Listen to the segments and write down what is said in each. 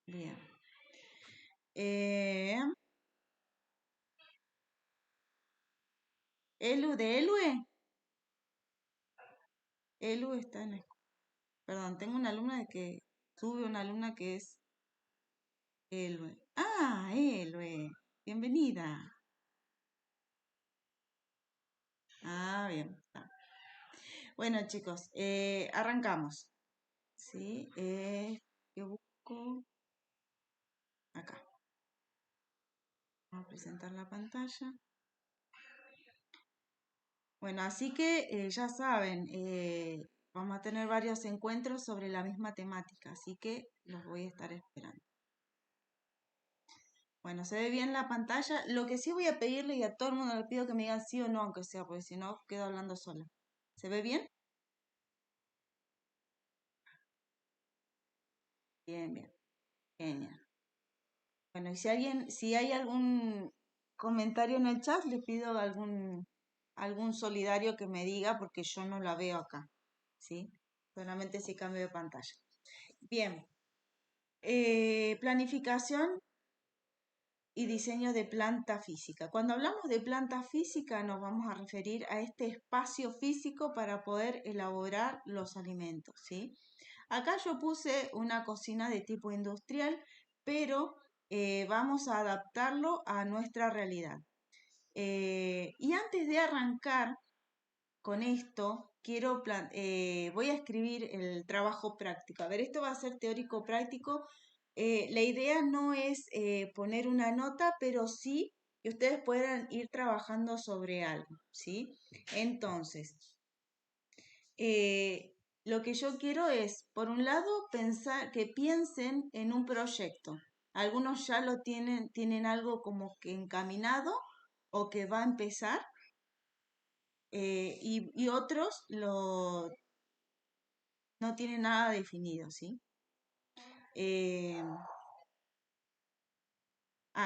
Bien. Eh, Elu de Elue. Elu está en la escuela. Perdón, tengo una alumna de que tuve una alumna que es Elue. Ah, Elue. Bienvenida. Ah, bien. Está. Bueno, chicos, arrancamos. Sí, yo busco acá. Vamos a presentar la pantalla. Bueno, así que ya saben, vamos a tener varios encuentros sobre la misma temática, así que los voy a estar esperando. Bueno, se ve bien la pantalla. Lo que sí voy a pedirle y a todo el mundo le pido que me digan sí o no, aunque sea, porque si no quedo hablando sola. ¿Se ve bien? Bien, bien, genial. Bueno, y si hay algún comentario en el chat, les pido algún solidario que me diga, porque yo no la veo acá, ¿sí? Solamente si cambio de pantalla. Bien, planificación y diseño de planta física. Cuando hablamos de planta física nos vamos a referir a este espacio físico para poder elaborar los alimentos, ¿sí? Acá yo puse una cocina de tipo industrial, pero vamos a adaptarlo a nuestra realidad. Y antes de arrancar con esto, voy a escribir el trabajo práctico. A ver, esto va a ser teórico práctico. La idea no es poner una nota, pero sí que ustedes puedan ir trabajando sobre algo, ¿sí? Entonces, lo que yo quiero es, por un lado, pensar, que piensen en un proyecto. Algunos ya lo tienen algo como que encaminado o que va a empezar, y otros no tienen nada definido, ¿sí? Eh,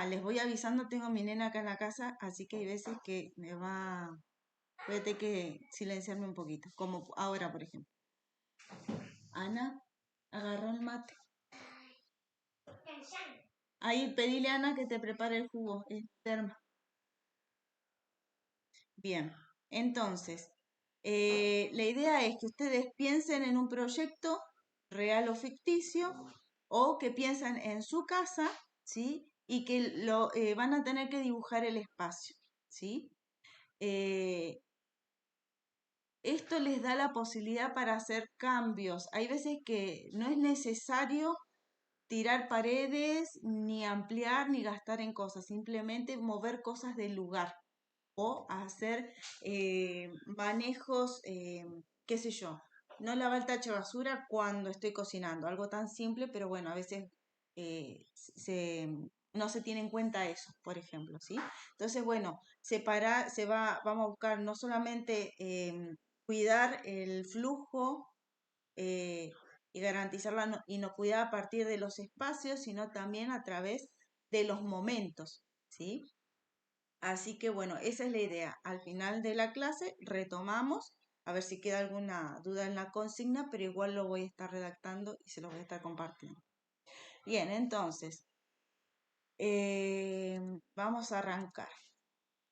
Les voy avisando, tengo a mi nena acá en la casa, así que hay veces que voy a tener que silenciarme un poquito, como ahora, por ejemplo. Ana, agarró el mate. Ahí, pedile a Ana que te prepare el jugo, el termo. Bien, entonces, la idea es que ustedes piensen en un proyecto real o ficticio, o que piensen en su casa, ¿sí? Y que van a tener que dibujar el espacio, ¿sí? Eh, Esto les da la posibilidad para hacer cambios. Hay veces que no es necesario tirar paredes, ni ampliar, ni gastar en cosas, simplemente mover cosas del lugar o hacer manejos, qué sé yo, no lavar el tacho de basura cuando estoy cocinando, algo tan simple, pero bueno, a veces no se tiene en cuenta eso, por ejemplo, ¿sí? Entonces, bueno, vamos a buscar no solamente cuidar el flujo, eh, y garantizar la inocuidad a partir de los espacios, sino también a través de los momentos, ¿sí? Así que bueno, esa es la idea. Al final de la clase retomamos, a ver si queda alguna duda en la consigna, pero igual lo voy a estar redactando y se los voy a estar compartiendo. Bien, entonces, vamos a arrancar.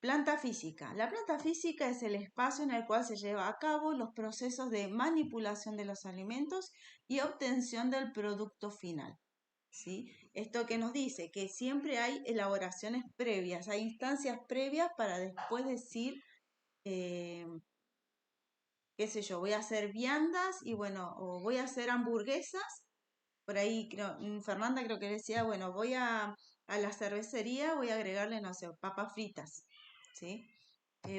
Planta física. La planta física es el espacio en el cual se lleva a cabo los procesos de manipulación de los alimentos y obtención del producto final. ¿Sí? Esto que nos dice que siempre hay elaboraciones previas, hay instancias previas para después decir, eh, qué sé yo, voy a hacer viandas y bueno, o voy a hacer hamburguesas. Por ahí Fernanda creo que decía, bueno, voy a la cervecería, voy a agregarle, no sé, papas fritas, ¿sí?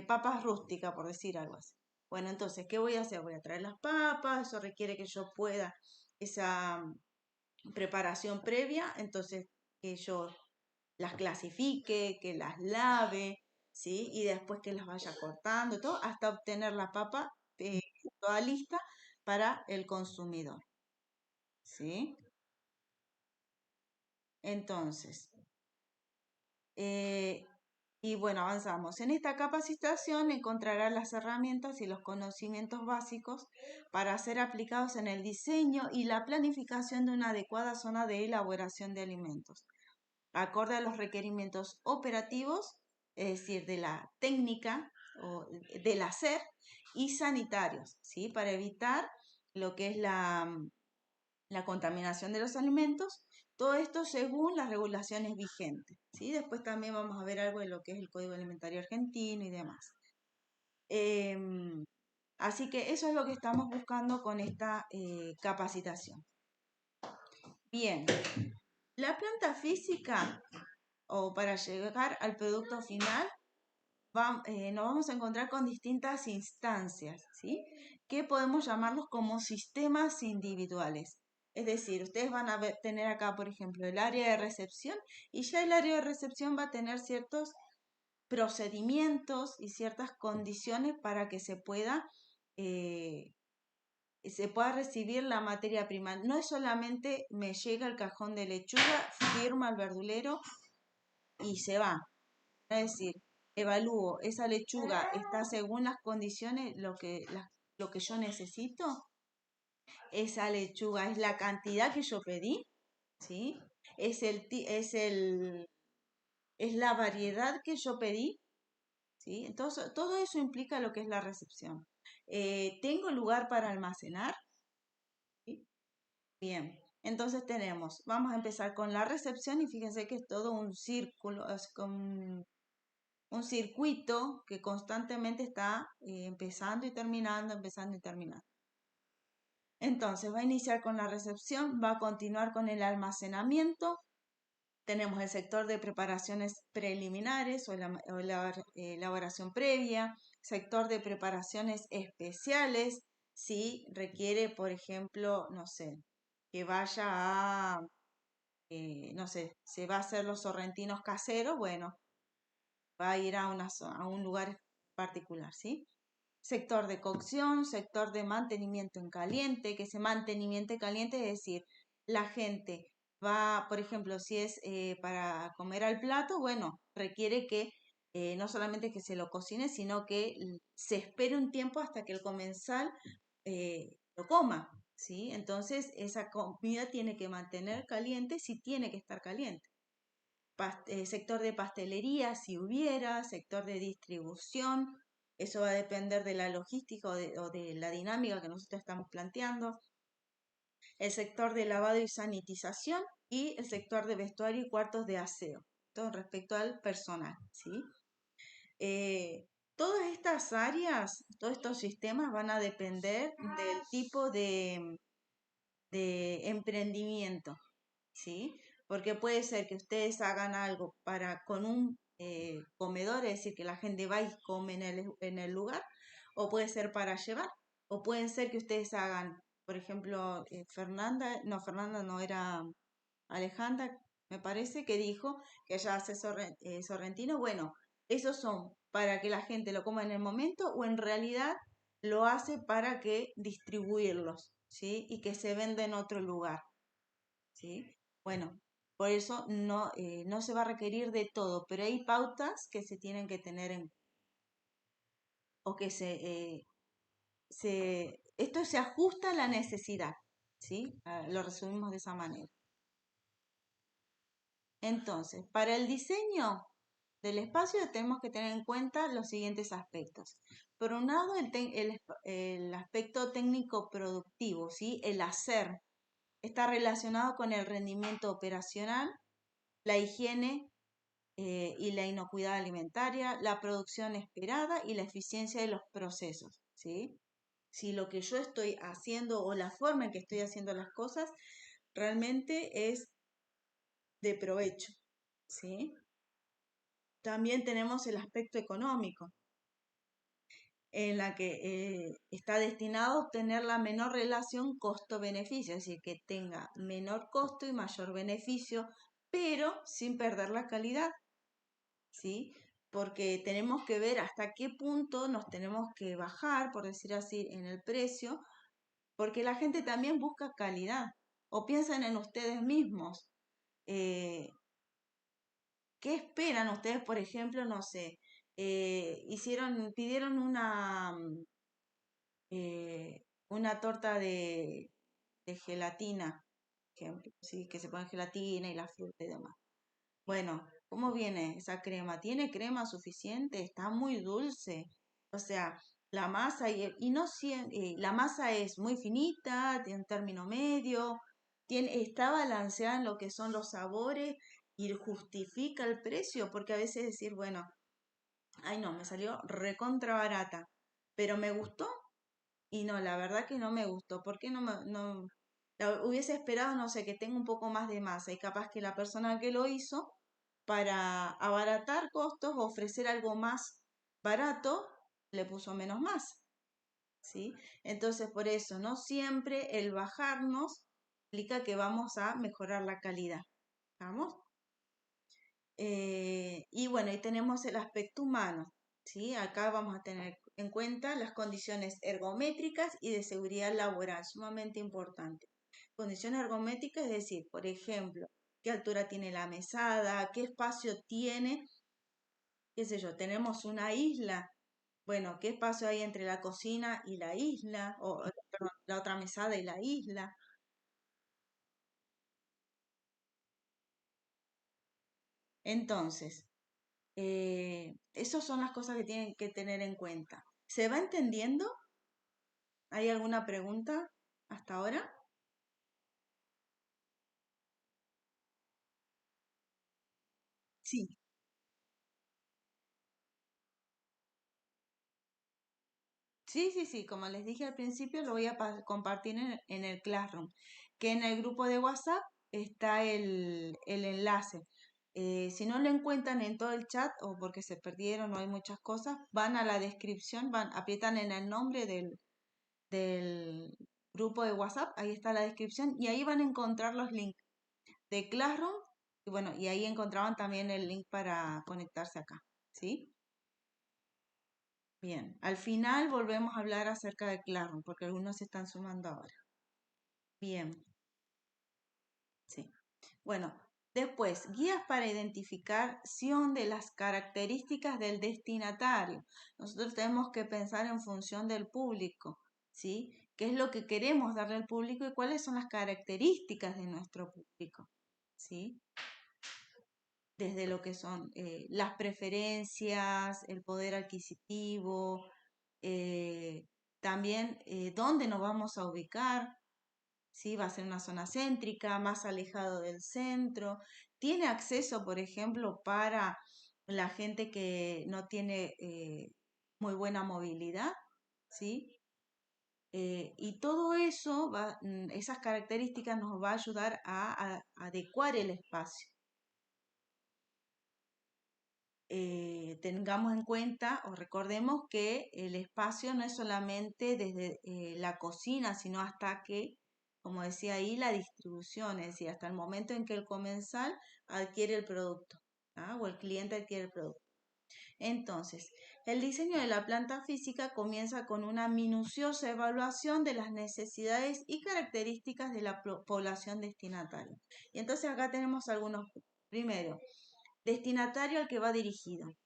Papas rústicas, por decir algo así. Bueno, entonces, ¿qué voy a hacer? Voy a traer las papas, eso requiere que yo pueda esa preparación previa, entonces que yo las clasifique, que las lave, ¿sí? Y después que las vaya cortando, todo, hasta obtener la papa toda lista para el consumidor, ¿sí? Entonces, Y bueno, avanzamos. En esta capacitación encontrarás las herramientas y los conocimientos básicos para ser aplicados en el diseño y la planificación de una adecuada zona de elaboración de alimentos, acorde a los requerimientos operativos, es decir, de la técnica o del hacer, y sanitarios, ¿sí? Para evitar lo que es la contaminación de los alimentos, todo esto según las regulaciones vigentes, ¿sí? Después también vamos a ver algo de lo que es el Código Alimentario Argentino y demás. Em, Así que eso es lo que estamos buscando con esta capacitación. Bien, la planta física o para llegar al producto final, nos vamos a encontrar con distintas instancias, ¿sí? Que podemos llamarlos como sistemas individuales. Es decir, ustedes van a tener acá, por ejemplo, el área de recepción y ya el área de recepción va a tener ciertos procedimientos y ciertas condiciones para que eh, se pueda recibir la materia prima. No es solamente me llega el cajón de lechuga, firma el verdulero y se va. Es decir, evalúo, esa lechuga está según las condiciones, lo que yo necesito. Esa lechuga es la cantidad que yo pedí, ¿sí? Es la variedad que yo pedí, ¿sí? Entonces, todo eso implica lo que es la recepción. ¿Tengo lugar para almacenar? ¿Sí? Bien. Entonces vamos a empezar con la recepción y fíjense que es todo un círculo, es como un circuito que constantemente está empezando y terminando, empezando y terminando. Entonces va a iniciar con la recepción, va a continuar con el almacenamiento. Tenemos el sector de preparaciones preliminares o elaboración previa, sector de preparaciones especiales, si requiere, por ejemplo, no sé, que vaya no sé, se va a hacer los sorrentinos caseros, bueno, va a ir a un lugar particular, ¿sí? Sector de cocción, sector de mantenimiento en caliente, que ese mantenimiento en caliente es decir, la gente va, por ejemplo, si es para comer al plato, bueno, requiere que no solamente que se lo cocine, sino que se espere un tiempo hasta que el comensal lo coma, ¿sí? Entonces, esa comida tiene que mantener caliente si tiene que estar caliente. Sector de pastelería, si hubiera, sector de distribución, eso va a depender de la logística o de la dinámica que nosotros estamos planteando, el sector de lavado y sanitización y el sector de vestuario y cuartos de aseo, todo respecto al personal, ¿sí? Eh, Todas estas áreas, todos estos sistemas van a depender del tipo de emprendimiento, ¿sí? Porque puede ser que ustedes hagan algo con un comedor, es decir, que la gente va y come en el lugar, o puede ser para llevar, o puede ser que ustedes hagan, por ejemplo, Fernanda no era Alejandra, me parece que dijo que ella hace sorrentino. Bueno, esos son para que la gente lo coma en el momento o en realidad lo hace para que distribuirlos, ¿sí? Y que se venda en otro lugar. ¿Sí? Bueno, por eso no se va a requerir de todo, pero hay pautas que se tienen que tener o que esto se ajusta a la necesidad, ¿sí? Lo resumimos de esa manera. Entonces, para el diseño del espacio tenemos que tener en cuenta los siguientes aspectos. Por un lado, el aspecto técnico productivo, ¿sí? El hacer está relacionado con el rendimiento operacional, la higiene y la inocuidad alimentaria, la producción esperada y la eficiencia de los procesos, ¿sí? Si lo que yo estoy haciendo o la forma en que estoy haciendo las cosas realmente es de provecho, ¿sí? También tenemos el aspecto económico, en la que está destinado a obtener la menor relación costo-beneficio, es decir, que tenga menor costo y mayor beneficio, pero sin perder la calidad, ¿sí? Porque tenemos que ver hasta qué punto nos tenemos que bajar, por decir así, en el precio, porque la gente también busca calidad o piensan en ustedes mismos. Eh, ¿Qué esperan ustedes, por ejemplo, no sé, pidieron una torta de gelatina, ejemplo, sí, que se pone gelatina y la fruta y demás. Bueno, ¿cómo viene esa crema? ¿Tiene crema suficiente? Está muy dulce. O sea, la masa y no la masa es muy finita, tiene un término medio, está balanceada en lo que son los sabores y justifica el precio, porque a veces decir, bueno, ay no, me salió recontra barata, pero me gustó y no, la verdad que no me gustó. ¿Por qué hubiese esperado, no sé, que tenga un poco más de masa y capaz que la persona que lo hizo para abaratar costos o ofrecer algo más barato, le puso menos masa, ¿sí? Entonces, por eso, no siempre el bajarnos implica que vamos a mejorar la calidad. ¿Vamos? Y bueno, ahí tenemos el aspecto humano, ¿sí? Acá vamos a tener en cuenta las condiciones ergométricas y de seguridad laboral, sumamente importante. Condiciones ergométricas, es decir, por ejemplo, qué altura tiene la mesada, qué espacio tiene, qué sé yo, tenemos una isla, bueno, qué espacio hay entre la cocina y la isla, perdón, la otra mesada y la isla. Entonces, esas son las cosas que tienen que tener en cuenta. ¿Se va entendiendo? ¿Hay alguna pregunta hasta ahora? Sí, sí. Como les dije al principio, lo voy a compartir en el Classroom, que en el grupo de WhatsApp está el enlace. Si no lo encuentran en todo el chat o porque se perdieron o hay muchas cosas, van a la descripción, aprietan en el nombre del grupo de WhatsApp, ahí está la descripción y ahí van a encontrar los links de Classroom y bueno, y ahí encontraban también el link para conectarse acá, ¿sí? Bien, al final volvemos a hablar acerca de Classroom porque algunos se están sumando ahora. Bien, sí. Bueno, después, guías para identificación de las características del destinatario. Nosotros tenemos que pensar en función del público, ¿sí? ¿Qué es lo que queremos darle al público y cuáles son las características de nuestro público? ¿Sí? Desde lo que son las preferencias, el poder adquisitivo, eh, también dónde nos vamos a ubicar, ¿sí? Va a ser una zona céntrica, más alejado del centro. Tiene acceso, por ejemplo, para la gente que no tiene muy buena movilidad, ¿sí? Y todo eso, esas características nos va a ayudar a adecuar el espacio. Tengamos en cuenta o recordemos que el espacio no es solamente desde la cocina, sino hasta que, como decía ahí, la distribución, es decir, hasta el momento en que el comensal adquiere el producto, ¿ah? O el cliente adquiere el producto. Entonces, el diseño de la planta física comienza con una minuciosa evaluación de las necesidades y características de la población destinataria. Y entonces acá tenemos algunos. Primero, destinatario al que va dirigido,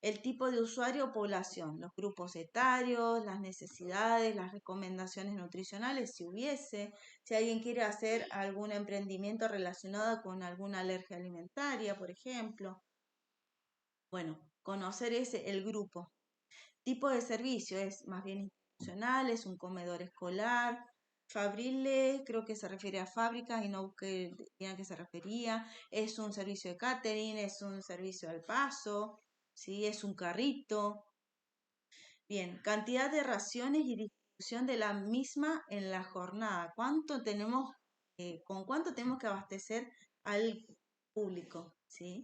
el tipo de usuario o población, los grupos etarios, las necesidades, las recomendaciones nutricionales, si hubiese, si alguien quiere hacer algún emprendimiento relacionado con alguna alergia alimentaria, por ejemplo. Bueno, conocer el grupo. Tipo de servicio es más bien institucional, es un comedor escolar. Fabriles, creo que se refiere a fábricas y no que digan que se refería. Es un servicio de catering, es un servicio al paso, ¿sí? Es un carrito. Bien, cantidad de raciones y distribución de la misma en la jornada. ¿Con cuánto tenemos que abastecer al público? ¿Sí?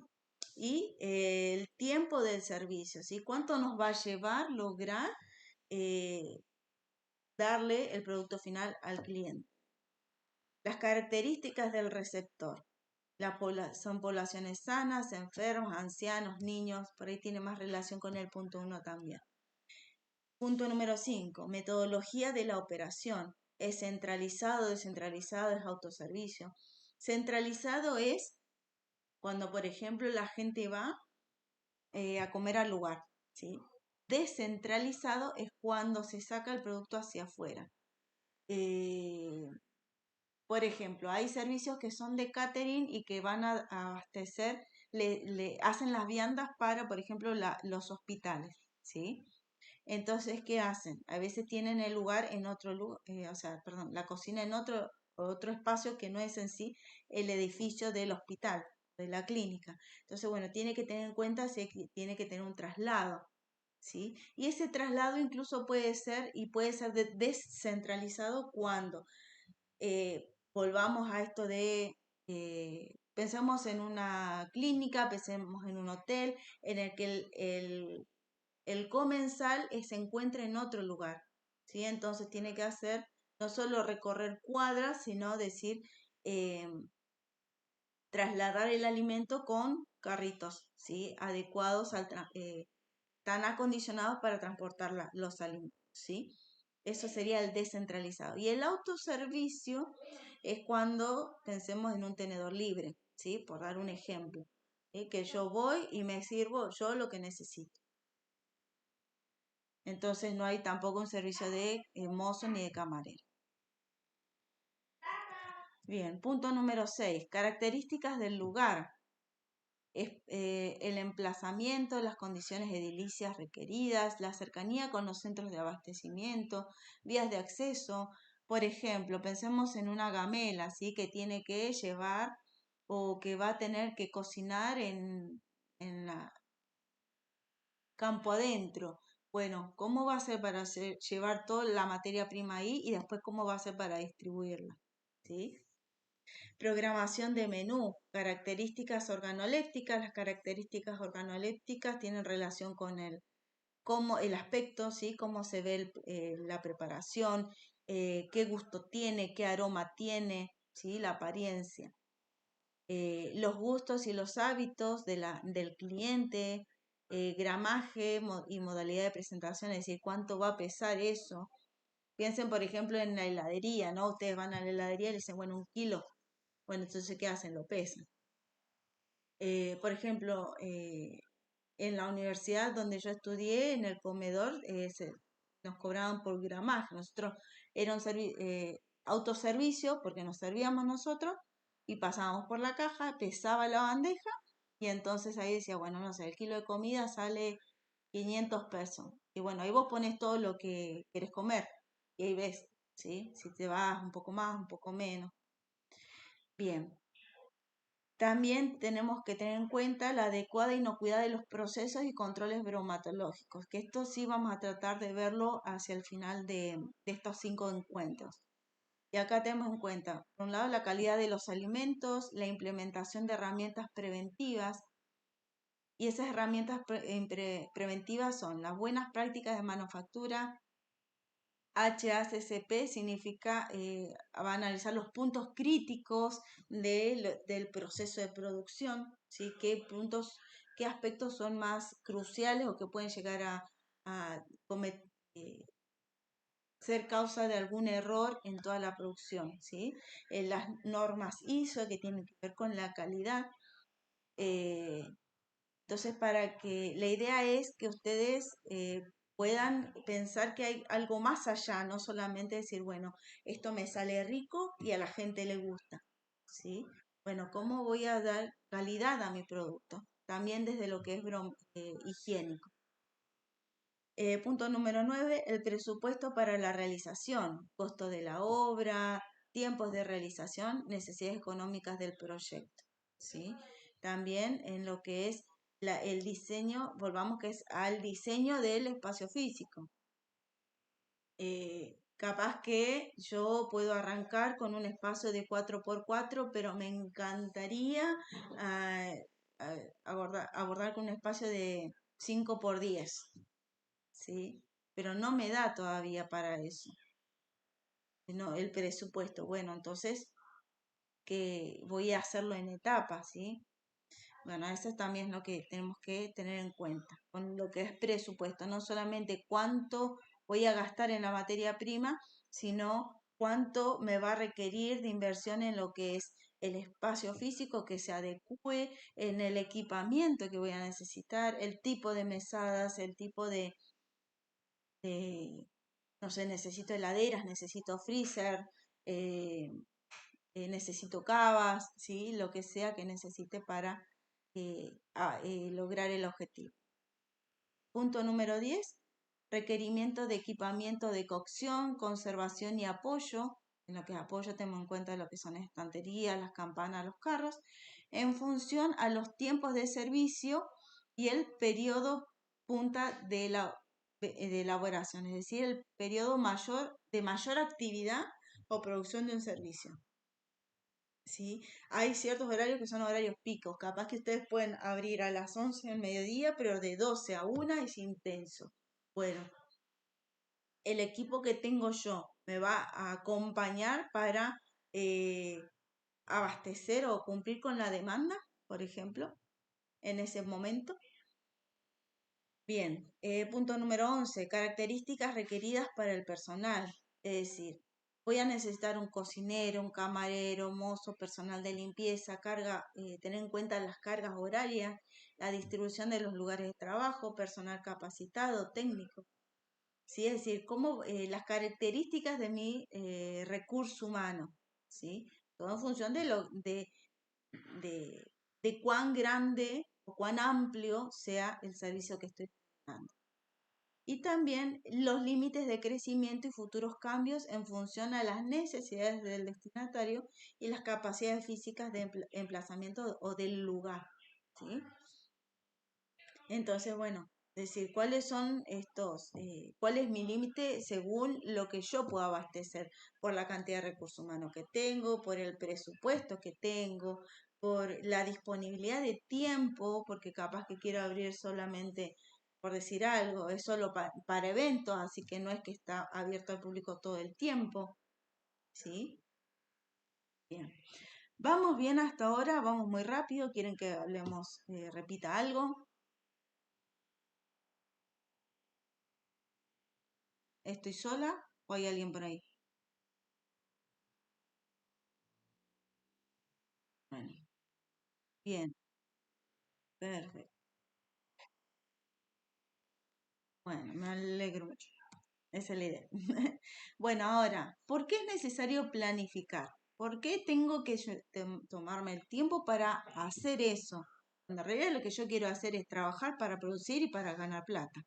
Y el tiempo del servicio, ¿sí? ¿Cuánto nos va a llevar lograr eh, darle el producto final al cliente? Las características del receptor. Son poblaciones sanas, enfermos, ancianos, niños, por ahí tiene más relación con el punto uno también. Punto número 5, metodología de la operación. ¿Es centralizado, descentralizado, es autoservicio? Centralizado es cuando por ejemplo la gente va a comer al lugar, ¿sí? Descentralizado es cuando se saca el producto hacia afuera. Eh, por ejemplo, hay servicios que son de catering y que van a abastecer, le hacen las viandas para, por ejemplo, los hospitales, ¿sí? Entonces, ¿qué hacen? A veces tienen el lugar en otro lugar, o sea, perdón, la cocina en otro espacio que no es en sí el edificio del hospital, de la clínica. Entonces, bueno, tiene que tener en cuenta si tiene que tener un traslado, ¿sí? Y ese traslado incluso puede ser descentralizado cuando volvamos a esto de, pensemos en una clínica, pensemos en un hotel, en el que el comensal se encuentra en otro lugar, ¿sí? Entonces tiene que hacer no solo recorrer cuadras, sino decir, eh, trasladar el alimento con carritos, ¿sí? Adecuados tan acondicionados para transportar los alimentos, ¿sí? Eso sería el descentralizado. Y el autoservicio es cuando pensemos en un tenedor libre, ¿sí? Por dar un ejemplo, ¿sí? Que yo voy y me sirvo yo lo que necesito. Entonces no hay tampoco un servicio de mozo ni de camarero. Bien, punto número 6. Características del lugar. El emplazamiento, las condiciones edilicias requeridas, la cercanía con los centros de abastecimiento, vías de acceso. Por ejemplo, pensemos en una gamela, ¿sí? Que tiene que llevar o que va a tener que cocinar en la campo adentro. Bueno, ¿cómo va a ser para llevar toda la materia prima ahí y después cómo va a ser para distribuirla? ¿Sí? Programación de menú, características organolépticas. Las características organolépticas tienen relación con cómo, el aspecto, ¿sí? Cómo se ve la preparación, qué gusto tiene, qué aroma tiene, ¿sí? La apariencia. Los gustos y los hábitos del cliente, gramaje y modalidad de presentación, es decir, cuánto va a pesar eso. Piensen, por ejemplo, en la heladería, ¿no? Ustedes van a la heladería y le dicen, bueno, 1 kilo. Bueno, entonces, ¿qué hacen? Lo pesan. Por ejemplo, en la universidad donde yo estudié, en el comedor, nos cobraban por gramaje. Nosotros era un autoservicio porque nos servíamos nosotros y pasábamos por la caja, pesaba la bandeja y entonces ahí decía, bueno, no sé, el kilo de comida sale 500 pesos. Y bueno, ahí vos pones todo lo que querés comer y ahí ves, ¿sí? Si te vas un poco más, un poco menos. Bien. También tenemos que tener en cuenta la adecuada inocuidad de los procesos y controles bromatológicos, que esto sí vamos a tratar de verlo hacia el final de estos 5 encuentros. Y acá tenemos en cuenta, por un lado, la calidad de los alimentos, la implementación de herramientas preventivas, y esas herramientas preventivas son las buenas prácticas de manufactura. HACCP significa, va a analizar los puntos críticos del proceso de producción, ¿sí? Qué aspectos son más cruciales o que pueden llegar a eh, ser causa de algún error en toda la producción, ¿sí? Las normas ISO que tienen que ver con la calidad. eh, entonces, para que la idea es que ustedes puedan pensar que hay algo más allá, no solamente decir, bueno, esto me sale rico y a la gente le gusta, ¿sí? Bueno, ¿cómo voy a dar calidad a mi producto? También desde lo que es higiénico. Punto número 9, el presupuesto para la realización, costo de la obra, tiempos de realización, necesidades económicas del proyecto, ¿sí? También en lo que es el diseño, volvamos que es al diseño del espacio físico. Capaz que yo puedo arrancar con un espacio de 4x4, pero me encantaría ah, abordar con un espacio de 5x10, ¿sí? Pero no me da todavía para eso, no, el presupuesto. Bueno, entonces que voy a hacerlo en etapas, ¿sí? Bueno, eso también es lo que tenemos que tener en cuenta con lo que es presupuesto, no solamente cuánto voy a gastar en la materia prima, sino cuánto me va a requerir de inversión en lo que es el espacio físico que se adecue, en el equipamiento que voy a necesitar, el tipo de mesadas, el tipo de, no sé, necesito heladeras, necesito freezer, eh, necesito cavas, ¿sí? Lo que sea que necesite para lograr el objetivo. Punto número 10. Requerimiento de equipamiento de cocción, conservación y apoyo. En lo que es apoyo tengo en cuenta lo que son estanterías, las campanas, los carros, en función a los tiempos de servicio y el periodo punta de elaboración, es decir, el periodo de mayor actividad o producción de un servicio. ¿Sí? Hay ciertos horarios que son horarios picos. Capaz que ustedes pueden abrir a las 11 del mediodía, pero de 12 a 1 es intenso. Bueno, el equipo que tengo yo me va a acompañar para eh, abastecer o cumplir con la demanda, por ejemplo, en ese momento. Bien, punto número 11, características requeridas para el personal. Es decir, voy a necesitar un cocinero, un camarero, mozo, personal de limpieza, tener en cuenta las cargas horarias, la distribución de los lugares de trabajo, personal capacitado, técnico. ¿Sí? Es decir, las características de mi recurso humano. ¿Sí? Todo en función de, de cuán grande o cuán amplio sea el servicio que estoy dando. Y también los límites de crecimiento y futuros cambios en función a las necesidades del destinatario y las capacidades físicas de emplazamiento o del lugar. ¿Sí? Entonces, bueno, decir cuáles son cuál es mi límite según lo que yo puedo abastecer por la cantidad de recursos humanos que tengo, por el presupuesto que tengo, por la disponibilidad de tiempo, porque capaz que quiero abrir solamente, por decir algo, es solo para eventos, así que no es que está abierto al público todo el tiempo, ¿sí? Bien. ¿Vamos bien hasta ahora? ¿Vamos muy rápido? ¿Quieren que hablemos, repita algo? ¿Estoy sola o hay alguien por ahí? Bueno, bien, perfecto. Bueno, me alegro mucho. Esa es la idea. Bueno, ahora, ¿por qué es necesario planificar? ¿Por qué tengo que tomarme el tiempo para hacer eso? En realidad lo que yo quiero hacer es trabajar para producir y para ganar plata.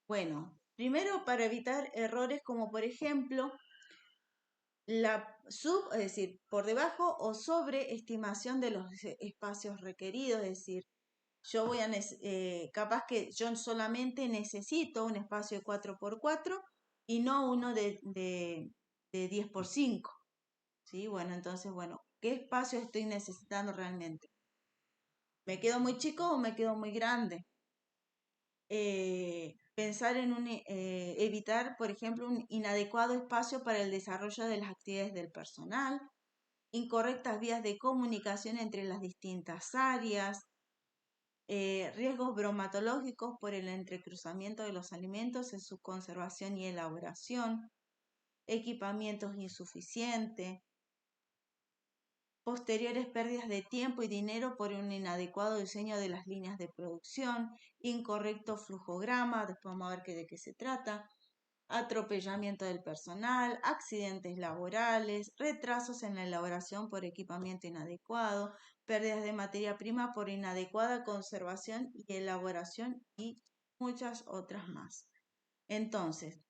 Bueno, primero para evitar errores como por ejemplo es decir, por debajo o sobreestimación de los espacios requeridos, es decir, yo capaz que yo solamente necesito un espacio de 4x4 y no uno de 10x5, ¿sí? Bueno, entonces, bueno, ¿qué espacio estoy necesitando realmente? ¿Me quedo muy chico o me quedo muy grande? Pensar en evitar, por ejemplo, un inadecuado espacio para el desarrollo de las actividades del personal, incorrectas vías de comunicación entre las distintas áreas, riesgos bromatológicos por el entrecruzamiento de los alimentos en su conservación y elaboración, equipamientos insuficientes, posteriores pérdidas de tiempo y dinero por un inadecuado diseño de las líneas de producción, incorrecto flujograma, después vamos a ver de qué se trata, atropellamiento del personal, accidentes laborales, retrasos en la elaboración por equipamiento inadecuado, pérdidas de materia prima por inadecuada conservación y elaboración y muchas otras más. Entonces,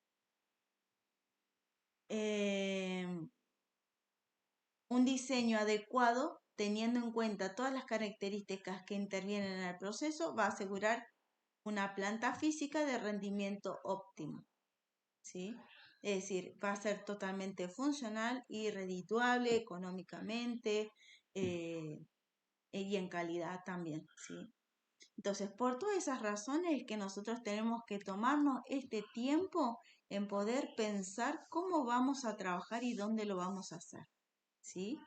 un diseño adecuado, teniendo en cuenta todas las características que intervienen en el proceso, va a asegurar una planta física de rendimiento óptimo. ¿Sí? Es decir, va a ser totalmente funcional y redituable económicamente y en calidad también, ¿sí? Entonces, por todas esas razones es que nosotros tenemos que tomarnos este tiempo en poder pensar cómo vamos a trabajar y dónde lo vamos a hacer, ¿sí?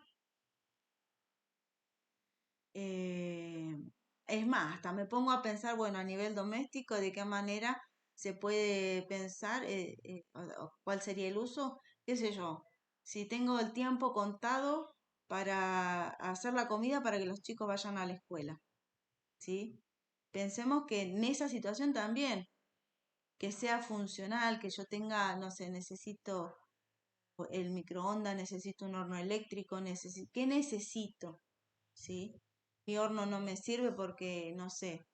Eh, es más, hasta me pongo a pensar, bueno, a nivel doméstico, de qué manera se puede pensar, cuál sería el uso, qué sé yo. Si tengo el tiempo contado, para hacer la comida para que los chicos vayan a la escuela, ¿sí? Pensemos que en esa situación también, que sea funcional, que yo tenga, no sé, necesito el microondas, necesito un horno eléctrico, ¿qué necesito? ¿Sí? Mi horno no me sirve porque, no sé,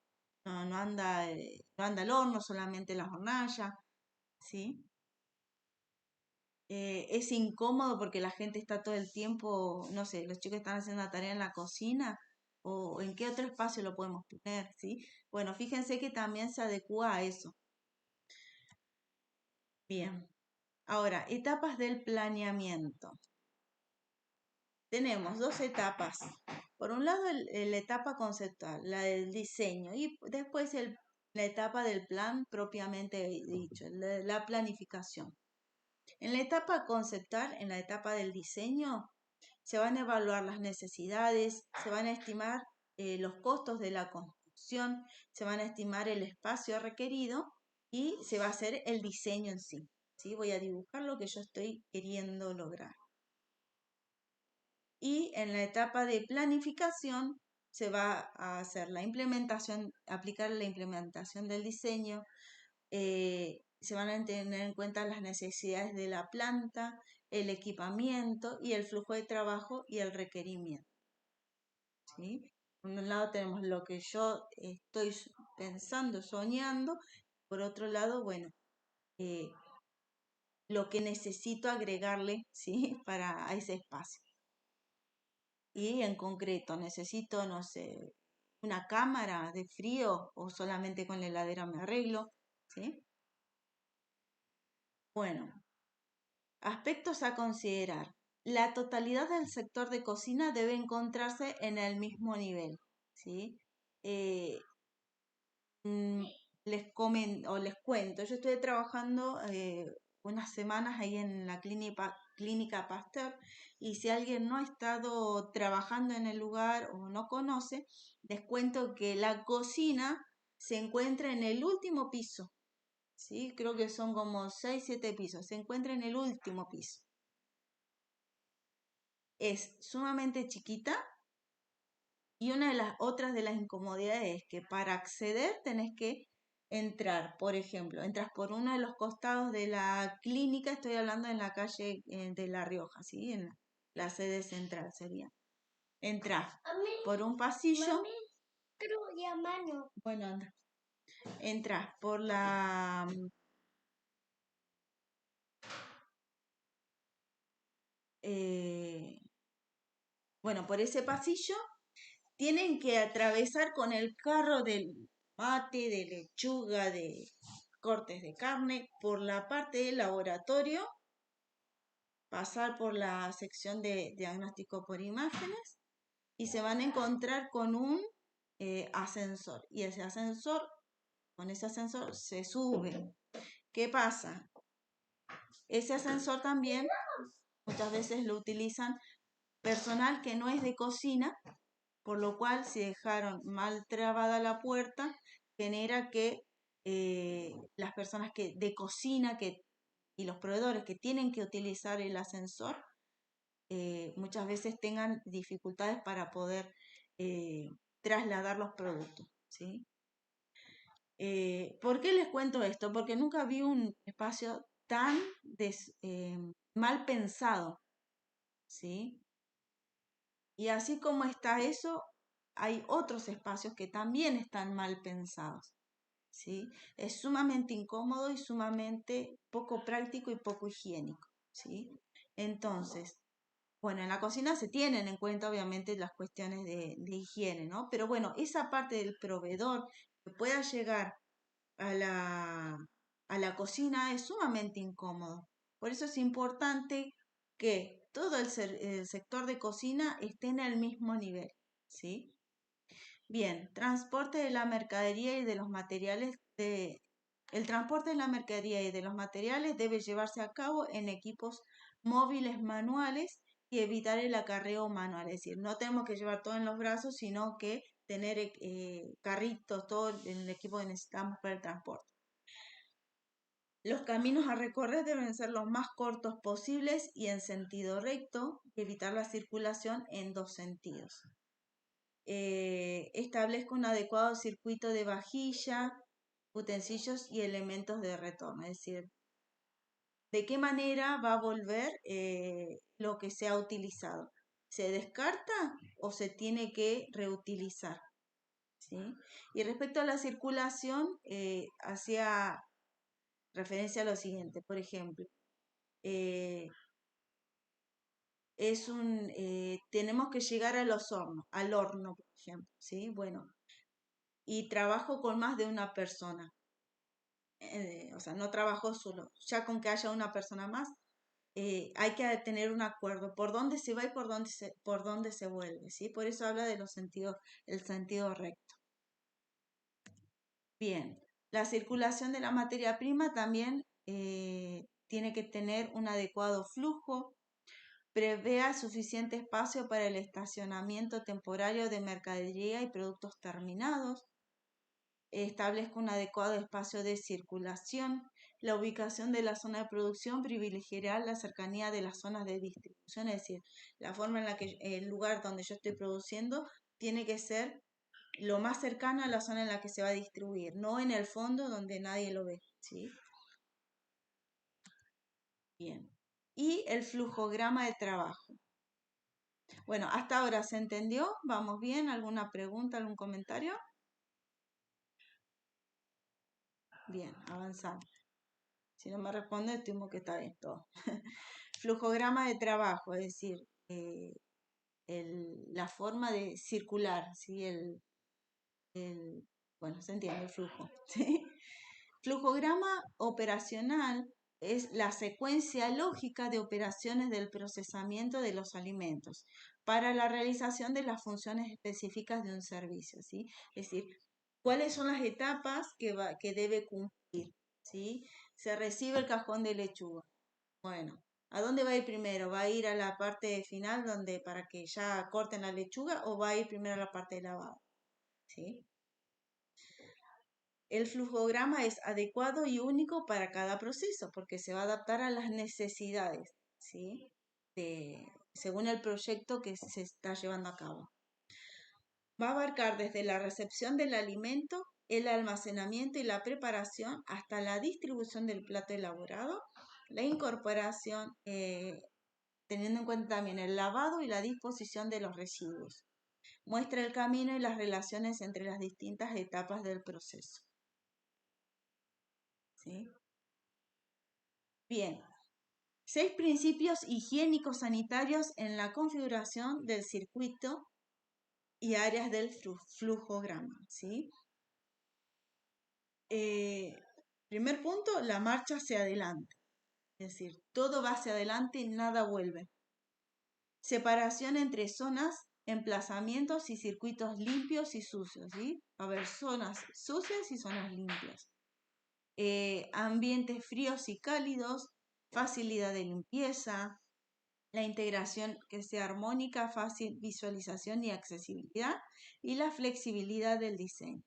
no anda el horno, solamente la hornalla, ¿sí? Es incómodo porque la gente está todo el tiempo, no sé, los chicos están haciendo la tarea en la cocina o en qué otro espacio lo podemos poner, ¿sí? Bueno, fíjense que también se adecua a eso. Bien, ahora, etapas del planeamiento. Tenemos dos etapas. Por un lado, la etapa conceptual, la del diseño, y después la etapa del plan propiamente dicho, la planificación. En la etapa conceptual, en la etapa del diseño, se van a evaluar las necesidades, se van a estimar los costos de la construcción, se van a estimar el espacio requerido y se va a hacer el diseño en sí. ¿Sí? Voy a dibujar lo que yo estoy queriendo lograr. Y en la etapa de planificación se va a hacer la implementación, aplicar la implementación del diseño, se van a tener en cuenta las necesidades de la planta, el equipamiento y el flujo de trabajo y el requerimiento. ¿Sí? Por un lado tenemos lo que yo estoy pensando, soñando, por otro lado, bueno, eh, lo que necesito agregarle, ¿sí? Para ese espacio. Y en concreto, necesito, no sé, una cámara de frío o solamente con la heladera me arreglo, ¿sí? Bueno, aspectos a considerar. La totalidad del sector de cocina debe encontrarse en el mismo nivel, ¿sí? Eh, mm, les cuento, yo estuve trabajando unas semanas ahí en la clínica Pasteur y si alguien no ha estado trabajando en el lugar o no conoce, les cuento que la cocina se encuentra en el último piso, ¿sí? Creo que son como 6 7 pisos, se encuentra en el último piso. Es sumamente chiquita y una de las otras de las incomodidades es que para acceder tenés que entrar, por ejemplo, entras por uno de los costados de la clínica, estoy hablando en la calle de La Rioja, ¿sí? En la sede central sería. Entras por un pasillo. Mami, bueno, anda. Entras por eh, bueno, por ese pasillo tienen que atravesar con el carro del mate, de lechuga, de cortes de carne, por la parte del laboratorio, pasar por la sección de diagnóstico por imágenes y se van a encontrar con un ascensor. Y con ese ascensor se sube. ¿Qué pasa? Ese ascensor también muchas veces lo utilizan personal que no es de cocina, por lo cual si dejaron mal trabada la puerta, genera que las personas que de cocina y los proveedores que tienen que utilizar el ascensor muchas veces tengan dificultades para poder trasladar los productos, ¿sí? ¿Por qué les cuento esto? Porque nunca vi un espacio tan mal pensado, ¿sí? Y así como está eso, hay otros espacios que también están mal pensados, ¿sí? Es sumamente incómodo y sumamente poco práctico y poco higiénico, ¿sí? Entonces, bueno, en la cocina se tienen en cuenta obviamente las cuestiones de higiene, ¿no? Pero bueno, esa parte del proveedor que pueda llegar a la cocina es sumamente incómodo. Por eso es importante que todo el sector de cocina esté en el mismo nivel, ¿sí? Bien, transporte de la mercadería y de los materiales el transporte de la mercadería y de los materiales debe llevarse a cabo en equipos móviles manuales y evitar el acarreo manual. Es decir, no tenemos que llevar todo en los brazos, sino que tener carritos, todo el equipo que necesitamos para el transporte. Los caminos a recorrer deben ser los más cortos posibles y en sentido recto, y evitar la circulación en dos sentidos. Establezca un adecuado circuito de vajilla, utensilios y elementos de retorno, es decir, de qué manera va a volver lo que se ha utilizado. ¿Se descarta o se tiene que reutilizar? ¿Sí? Y respecto a la circulación, hacía referencia a lo siguiente, por ejemplo, eh, tenemos que llegar a los hornos, al horno, por ejemplo, ¿sí? Bueno, y trabajo con más de una persona, o sea, no trabajo solo, ya con que haya una persona más, hay que tener un acuerdo por dónde se va y por dónde se vuelve, ¿sí? Por eso habla de los sentidos, el sentido recto. Bien, la circulación de la materia prima también tiene que tener un adecuado flujo, prevea suficiente espacio para el estacionamiento temporario de mercadería y productos terminados, establezca un adecuado espacio de circulación, la ubicación de la zona de producción privilegiará la cercanía de las zonas de distribución, es decir, la forma en la que el lugar donde yo estoy produciendo tiene que ser lo más cercano a la zona en la que se va a distribuir, no en el fondo donde nadie lo ve, ¿sí? Bien. Y el flujograma de trabajo. Bueno, hasta ahora se entendió, vamos bien, ¿alguna pregunta, algún comentario? Bien, avanzamos. Si no me responde, estimo que está bien todo. Flujograma de trabajo, es decir, la forma de circular, ¿sí? Bueno, se entiende el flujo, ¿sí? Flujograma operacional es la secuencia lógica de operaciones del procesamiento de los alimentos para la realización de las funciones específicas de un servicio, ¿sí? Es decir, cuáles son las etapas que debe cumplir, ¿sí? Se recibe el cajón de lechuga. Bueno, ¿a dónde va a ir primero? ¿Va a ir a la parte final donde para que ya corten la lechuga o va a ir primero a la parte de lavado? ¿Sí? El flujograma es adecuado y único para cada proceso porque se va a adaptar a las necesidades, ¿sí? Según el proyecto que se está llevando a cabo. Va a abarcar desde la recepción del alimento, el almacenamiento y la preparación hasta la distribución del plato elaborado, la incorporación, teniendo en cuenta también el lavado y la disposición de los residuos. Muestra el camino y las relaciones entre las distintas etapas del proceso. ¿Sí? Bien, 6 principios higiénicos sanitarios en la configuración del circuito y áreas del flujograma. ¿Sí? Primer punto, la marcha hacia adelante. Es decir, todo va hacia adelante y nada vuelve. Separación entre zonas, emplazamientos y circuitos limpios y sucios. ¿Sí? Va a haber zonas sucias y zonas limpias. Ambientes fríos y cálidos, facilidad de limpieza, la integración que sea armónica, fácil visualización y accesibilidad, y la flexibilidad del diseño.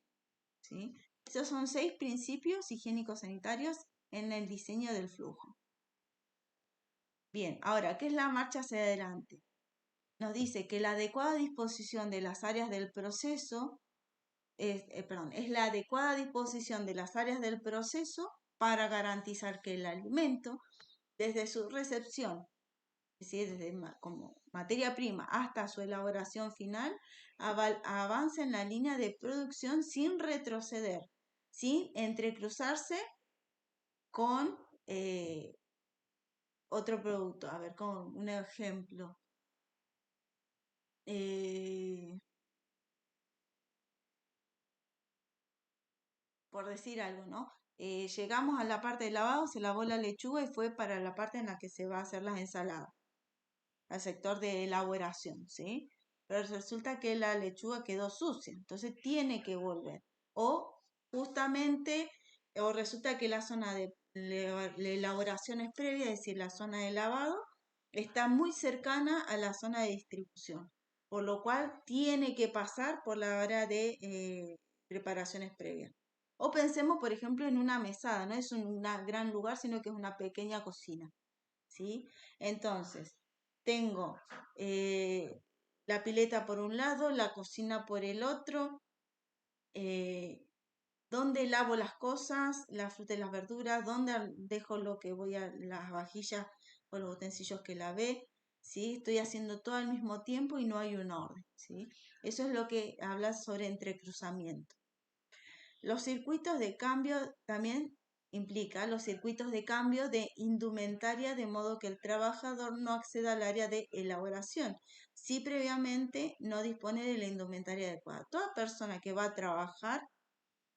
¿Sí? Esos son 6 principios higiénicos sanitarios en el diseño del flujo. Bien, ahora, ¿qué es la marcha hacia adelante? Nos dice que la adecuada disposición de las áreas del proceso, es la adecuada disposición de las áreas del proceso para garantizar que el alimento, desde su recepción, es decir, desde como materia prima hasta su elaboración final, avance en la línea de producción sin retroceder, sin entrecruzarse con otro producto. A ver, con un ejemplo. Por decir algo, ¿no? Llegamos a la parte de lavado, se lavó la lechuga y fue para la parte en la que se va a hacer las ensaladas, al sector de elaboración, ¿sí? Pero resulta que la lechuga quedó sucia, entonces tiene que volver. O justamente, o resulta que la zona de elaboración es previa, es decir, la zona de lavado, está muy cercana a la zona de distribución, por lo cual tiene que pasar por la hora de preparaciones previas. O pensemos, por ejemplo, en una mesada, no es un gran lugar, sino que es una pequeña cocina, ¿sí? Entonces, tengo la pileta por un lado, la cocina por el otro, eh, dónde lavo las cosas, las frutas y las verduras, dónde dejo lo que voy a las vajillas o los utensilios que lavé, ¿sí? Estoy haciendo todo al mismo tiempo y no hay un orden, ¿sí? Eso es lo que habla sobre entrecruzamiento. Los circuitos de cambio también implica los circuitos de cambio de indumentaria de modo que el trabajador no acceda al área de elaboración si previamente no dispone de la indumentaria adecuada. Toda persona que va a trabajar,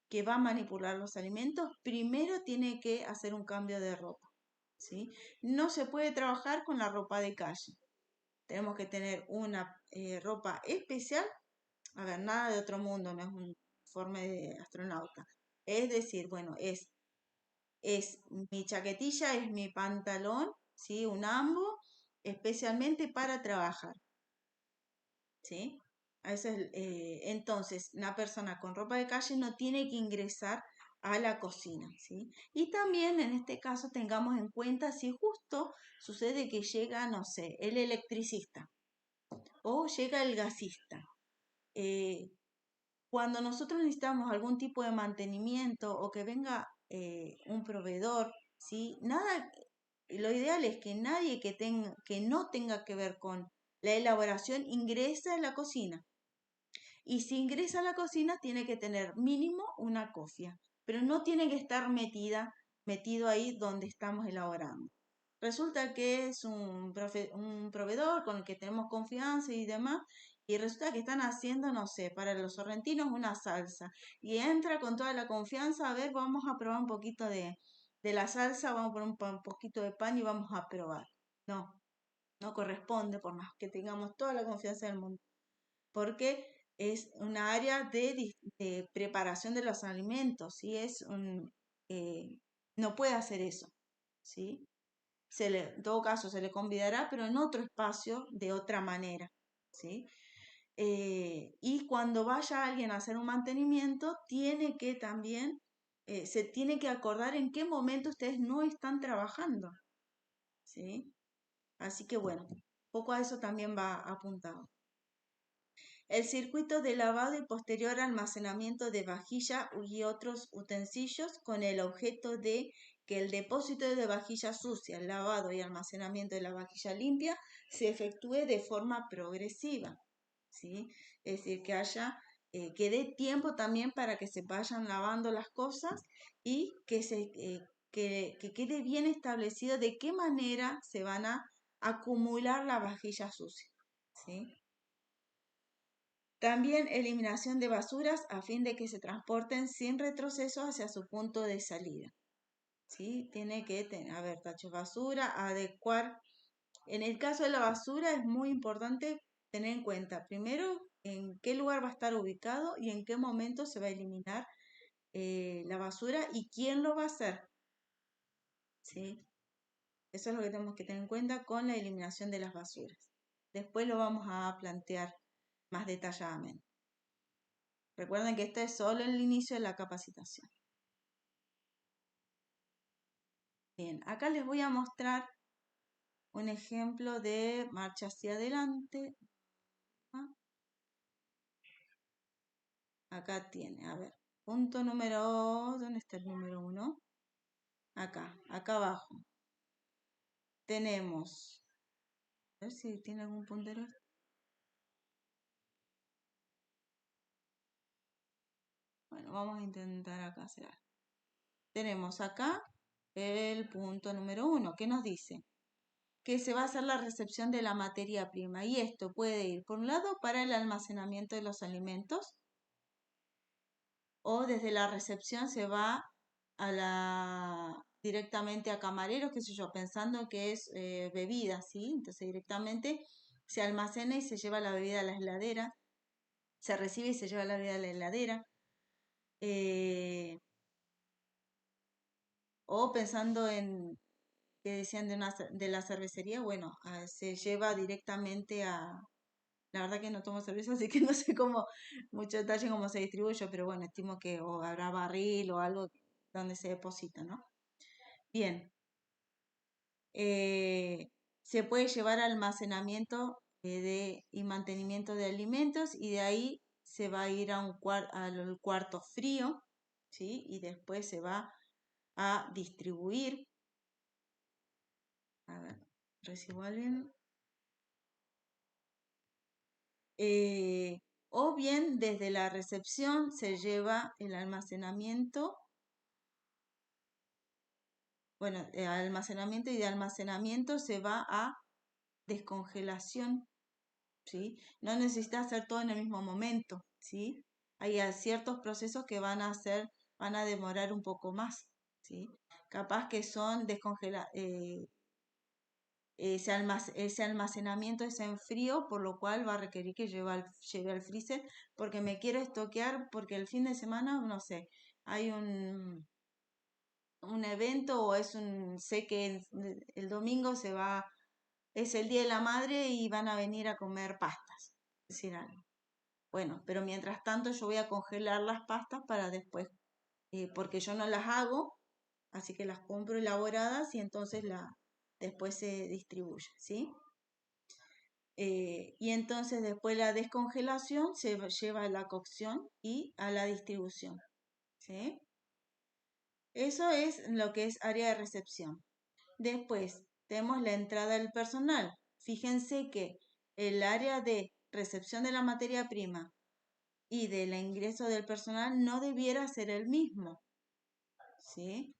que va a manipular los alimentos, primero tiene que hacer un cambio de ropa, ¿sí? No se puede trabajar con la ropa de calle. Tenemos que tener una ropa especial. A ver, nada de otro mundo, no es un uniforme de astronauta. Es decir, bueno, es mi chaquetilla, es mi pantalón, ¿sí? Un ambo, especialmente para trabajar, ¿sí? Entonces, una persona con ropa de calle no tiene que ingresar a la cocina, ¿sí? Y también en este caso tengamos en cuenta si justo sucede que llega, no sé, el electricista o llega el gasista. Eh, Cuando nosotros necesitamos algún tipo de mantenimiento o que venga un proveedor, ¿sí? Nada, lo ideal es que nadie que no tenga que ver con la elaboración ingrese a la cocina. Y si ingresa a la cocina, tiene que tener mínimo una cofia, pero no tiene que estar metido ahí donde estamos elaborando. Resulta que es un proveedor con el que tenemos confianza y demás, y resulta que están haciendo, no sé, para los sorrentinos una salsa, y entra con toda la confianza, a ver, vamos a probar un poquito de la salsa, vamos a poner un poquito de pan y vamos a probar. No, no corresponde, por más que tengamos toda la confianza del mundo, porque es una área de preparación de los alimentos, ¿sí? No puede hacer eso, ¿sí? En todo caso se le convidará, pero en otro espacio, de otra manera, ¿sí? Y cuando vaya alguien a hacer un mantenimiento, tiene que también, se tiene que acordar en qué momento ustedes no están trabajando, ¿sí? Así que bueno, poco a eso también va apuntado. El circuito de lavado y posterior almacenamiento de vajilla y otros utensilios con el objeto de que el depósito de vajilla sucia, el lavado y almacenamiento de la vajilla limpia se efectúe de forma progresiva, ¿sí? Es decir, que dé tiempo también para que se vayan lavando las cosas y que quede bien establecido de qué manera se van a acumular la vajilla sucia, ¿sí? También eliminación de basuras a fin de que se transporten sin retroceso hacia su punto de salida. ¿Sí? Tiene que tener, a ver, tachos de basura, adecuar. En el caso de la basura es muy importante tener en cuenta, primero, en qué lugar va a estar ubicado y en qué momento se va a eliminar la basura y quién lo va a hacer. ¿Sí? Eso es lo que tenemos que tener en cuenta con la eliminación de las basuras. Después lo vamos a plantear más detalladamente. Recuerden que este es solo el inicio de la capacitación. Bien, acá les voy a mostrar un ejemplo de marcha hacia adelante. Ah, acá tiene, a ver, punto número, ¿dónde está el número 1? Acá abajo. Tenemos, a ver si tiene algún puntero. Bueno, vamos a intentar acá hacer algo. Tenemos acá el punto número 1, que nos dice que se va a hacer la recepción de la materia prima y esto puede ir, por un lado, para el almacenamiento de los alimentos, o desde la recepción se va directamente a camareros, qué sé yo, pensando que es bebida, ¿sí? Entonces directamente se almacena y se lleva la bebida a la heladera, se recibe y se lleva la bebida a la heladera. eh, o pensando en que decían de la cervecería, bueno, se lleva directamente La verdad que no tomo cerveza, así que no sé cómo, mucho detalle cómo se distribuye, pero bueno, estimo que o habrá barril o algo donde se deposita, ¿no? Bien, eh, se puede llevar a almacenamiento y mantenimiento de alimentos y de ahí se va a ir a al cuarto frío, ¿sí? Y después se va a distribuir. A ver, recibo a alguien. Eh, o bien desde la recepción se lleva el almacenamiento, bueno, almacenamiento y de almacenamiento se va a descongelación, ¿sí? No necesita hacer todo en el mismo momento, ¿sí? Hay ciertos procesos que van a demorar un poco más, ¿sí? Capaz que son ese almacenamiento es en frío, por lo cual va a requerir que lleve al freezer, porque me quiero estoquear, porque el fin de semana, no sé, hay un evento o sé que el domingo es el Día de la Madre y van a venir a comer pastas, decir algo. Bueno, pero mientras tanto yo voy a congelar las pastas para después, porque yo no las hago, así que las compro elaboradas y entonces después se distribuye, ¿sí? Y entonces después la descongelación se lleva a la cocción y a la distribución, ¿sí? Eso es lo que es área de recepción. Después tenemos la entrada del personal. Fíjense que el área de recepción de la materia prima y del ingreso del personal no debiera ser el mismo, ¿sí?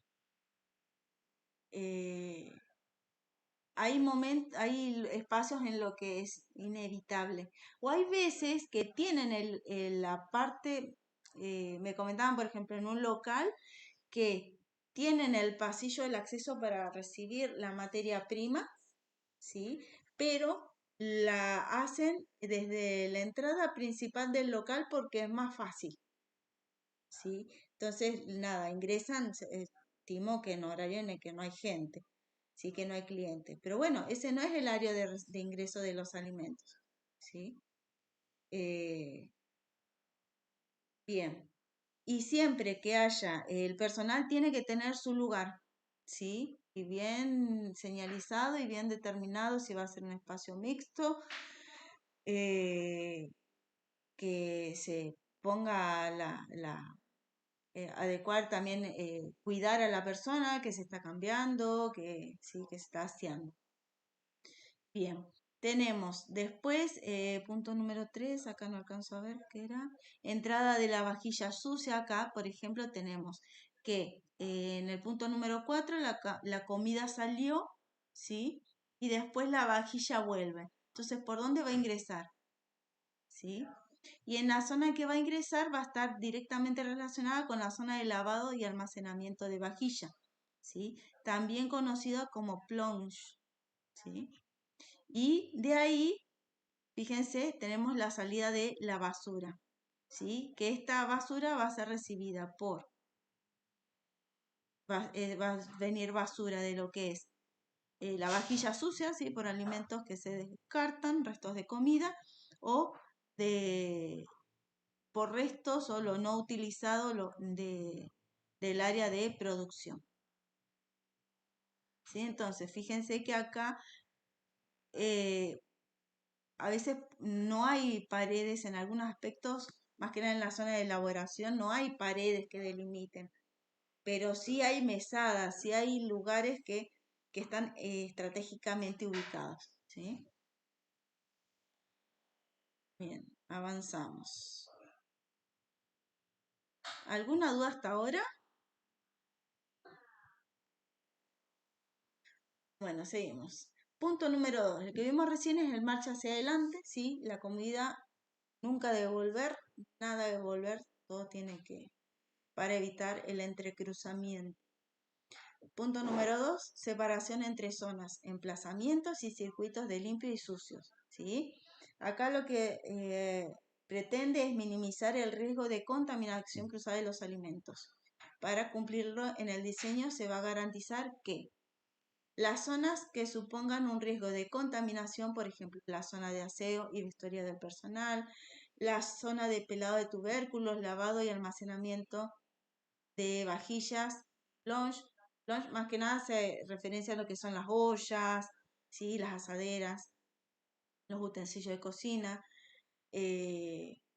Eh, hay espacios en lo que es inevitable. O hay veces que tienen la parte, me comentaban, por ejemplo, en un local que tienen el pasillo, el acceso para recibir la materia prima, ¿sí? Pero la hacen desde la entrada principal del local porque es más fácil, ¿sí? Entonces, nada, ingresan, estimo que en horario en el que no hay gente, sí que no hay clientes. Pero bueno, ese no es el área de ingreso de los alimentos, ¿sí? Eh, bien, y siempre que haya, el personal tiene que tener su lugar, ¿sí? Y bien señalizado y bien determinado si va a ser un espacio mixto, eh, que se ponga adecuar también, cuidar a la persona que se está cambiando, que sí, que se está haciendo. Bien, tenemos después, punto número 3, acá no alcanzo a ver qué era, entrada de la vajilla sucia. Acá, por ejemplo, tenemos que en el punto número 4 la comida salió, ¿sí? Y después la vajilla vuelve. Entonces, ¿por dónde va a ingresar? ¿Sí? Y en la zona en que va a ingresar va a estar directamente relacionada con la zona de lavado y almacenamiento de vajilla, ¿sí? También conocida como plunge, ¿sí? Y de ahí, fíjense, tenemos la salida de la basura, ¿sí? Que esta basura va a ser recibida va a venir basura de lo que es la vajilla sucia, ¿sí? Por alimentos que se descartan, restos de comida, o de, por restos o lo no utilizado del área de producción, ¿sí? Entonces, fíjense que acá eh, a veces no hay paredes en algunos aspectos, más que nada en la zona de elaboración, no hay paredes que delimiten, pero sí hay mesadas, sí hay lugares que están estratégicamente ubicados, ¿sí? Bien, avanzamos. ¿Alguna duda hasta ahora? Bueno, seguimos. Punto número 2. El que vimos recién es el marcha hacia adelante, ¿sí? La comida nunca debe volver, nada debe volver, todo tiene que, para evitar el entrecruzamiento. Punto número 2, separación entre zonas, emplazamientos y circuitos de limpio y sucios, ¿sí? Acá lo que pretende es minimizar el riesgo de contaminación cruzada de los alimentos. Para cumplirlo en el diseño se va a garantizar que Las zonas que supongan un riesgo de contaminación, por ejemplo, la zona de aseo y vestuario del personal, la zona de pelado de tubérculos, lavado y almacenamiento de vajillas, lunch. Lunch más que nada se referencia a lo que son las ollas, ¿sí? Las asaderas, los utensilios de cocina.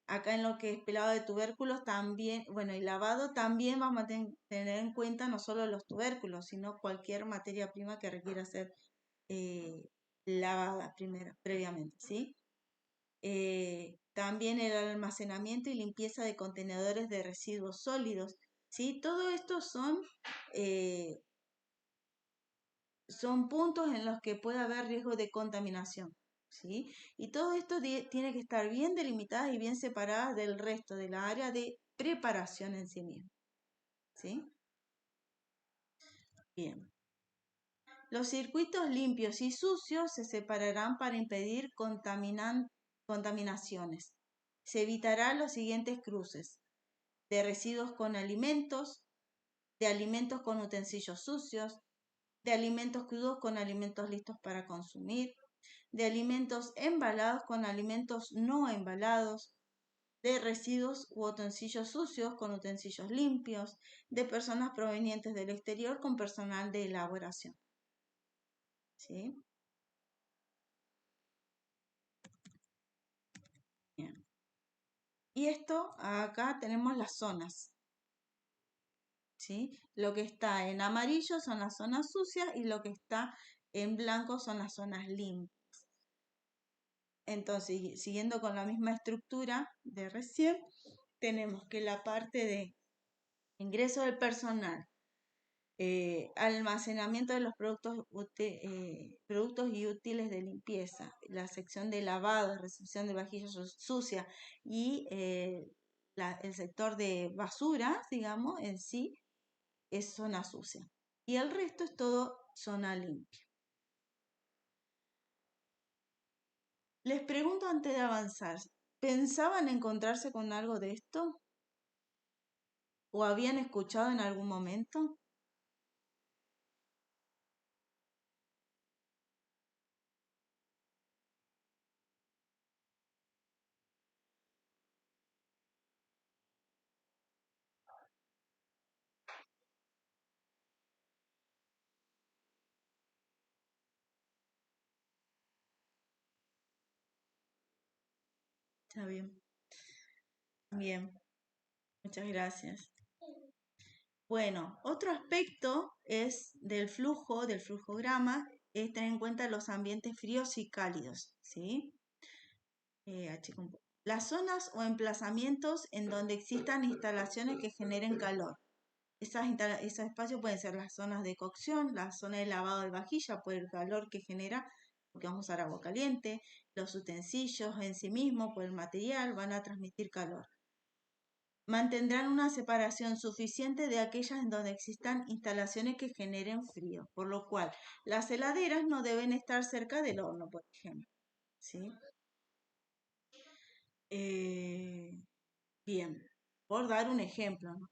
Acá en lo que es pelado de tubérculos también, bueno, y lavado también vamos a tener en cuenta no solo los tubérculos, sino cualquier materia prima que requiera ser eh, lavada previamente, ¿sí? También el almacenamiento y limpieza de contenedores de residuos sólidos, ¿sí? Todo esto eh, son puntos en los que puede haber riesgo de contaminación, ¿sí? Y todo esto tiene que estar bien delimitadas y bien separadas del resto de la área de preparación en sí mismo, ¿sí? Bien. Los circuitos limpios y sucios se separarán para impedir contaminaciones. Se evitará los siguientes cruces: de residuos con alimentos, de alimentos con utensilios sucios, de alimentos crudos con alimentos listos para consumir, de alimentos embalados con alimentos no embalados, de residuos u utensilios sucios con utensilios limpios, de personas provenientes del exterior con personal de elaboración. ¿Sí? Bien. Y esto, acá tenemos las zonas. ¿Sí? Lo que está en amarillo son las zonas sucias y lo que está en blanco son las zonas limpias. Entonces, siguiendo con la misma estructura de recién, tenemos que la parte de ingreso del personal, almacenamiento de los productos y útiles de limpieza, la sección de lavado, recepción de vajillas sucias y el sector de basura, digamos, en sí, es zona sucia. Y el resto es todo zona limpia. Les pregunto antes de avanzar, ¿pensaban encontrarse con algo de esto? ¿O habían escuchado en algún momento? Está bien. Bien, muchas gracias. Bueno, otro aspecto es del flujograma, es tener en cuenta los ambientes fríos y cálidos, ¿sí? Achico un poco. Las zonas o emplazamientos en donde existan instalaciones que generen calor. Esos espacios pueden ser las zonas de cocción, la zona de lavado de vajilla por el calor que genera, porque vamos a usar agua caliente, los utensilios en sí mismos por el material van a transmitir calor. Mantendrán una separación suficiente de aquellas en donde existan instalaciones que generen frío, por lo cual las heladeras no deben estar cerca del horno, por ejemplo. ¿Sí? Eh, bien, por dar un ejemplo, ¿no?